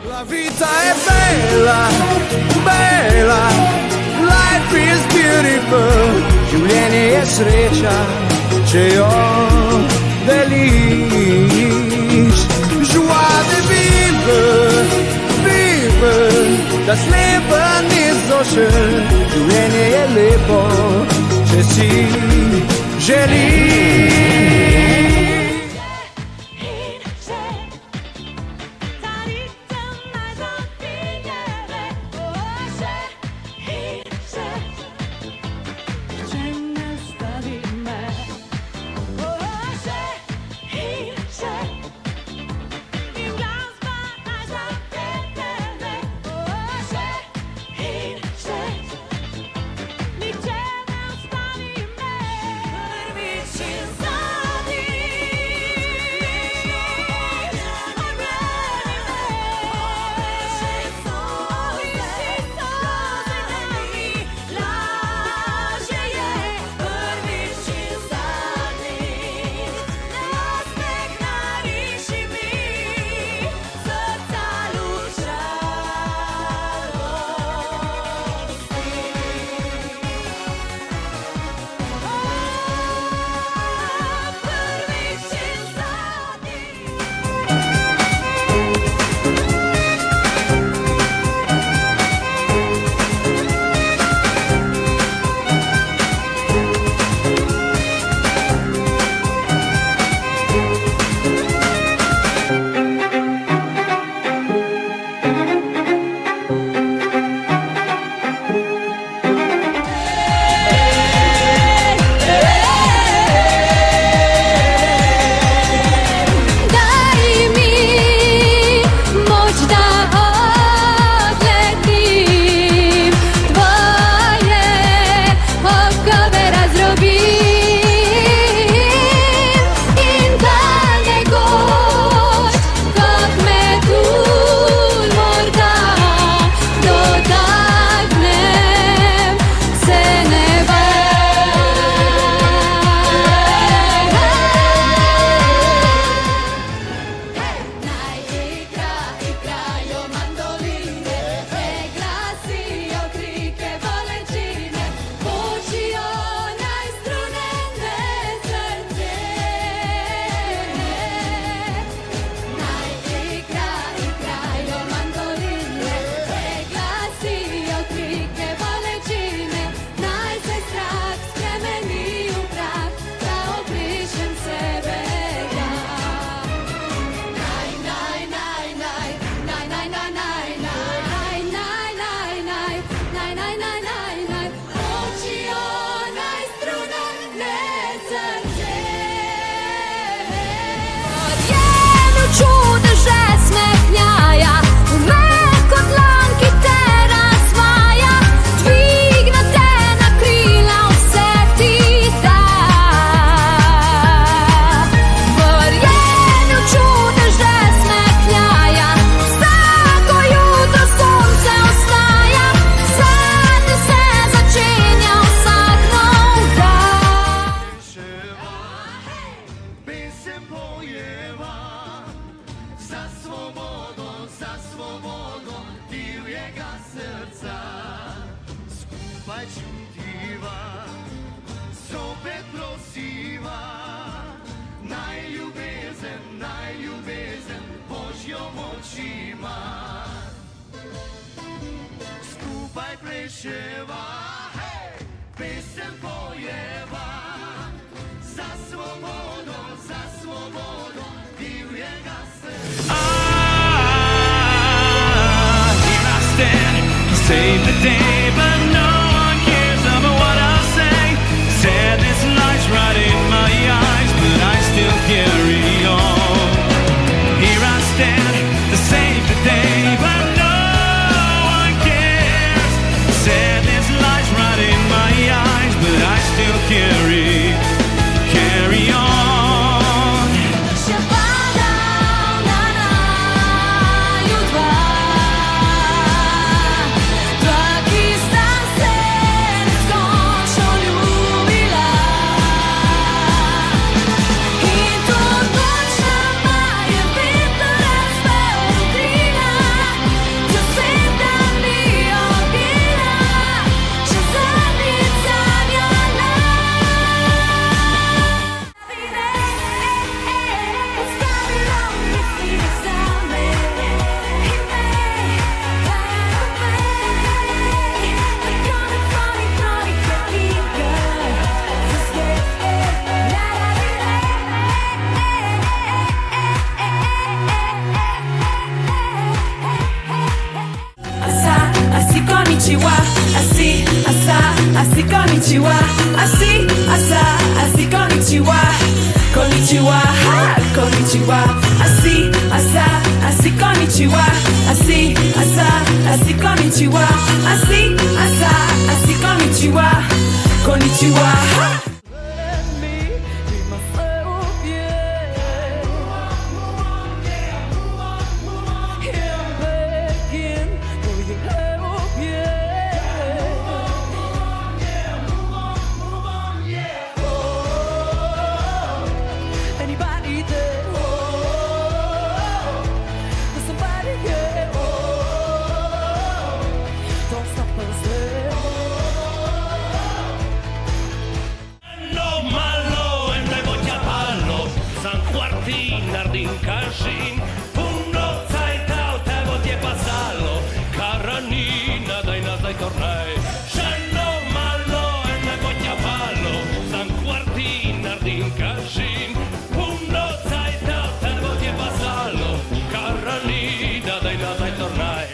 La vita è bella, bella, life is beautiful. Življenje je sreča, če jo deliš. Joie de vivre, vivre, das Leben ist so schön. Življenje je lepo, če si želiš. Śpiewa, hej, pieśń pojewa, za swobodą, piłuje gasy. Here I stand, save the day, but no one cares about what I'll say. Sadness lies right in my eyes, but I still carry on. Here I stand, to save the day, but no one cares. Sadness lies right in my eyes, but I still carry on. Taki stan konnichiwa. I see konnichiwa. I see konnichiwa. I see konnichiwa. Konnichiwa. Let me be myself, yeah. Here I'm begging for your help, yeah. Oh, anybody there? Oh, there's somebody here. Oh, don't stop us there. No malo, en lewo palo, San Quartin, Nardin, Cashin, Punno, Zaitao, Tevo, Tie Pasalo, Caranina, dai nazaj tornei. No malo, en lewo palo, San Quartin, Nardin, Cashin, Punno, Zaitao, Tevo, Tie Pasalo, Caranina, dai nazaj tornei.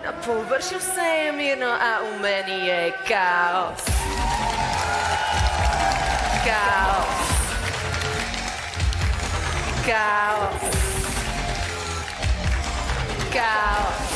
Na površju vse je mirno, a v meni je kaos. Kaos. Kaos. Kaos.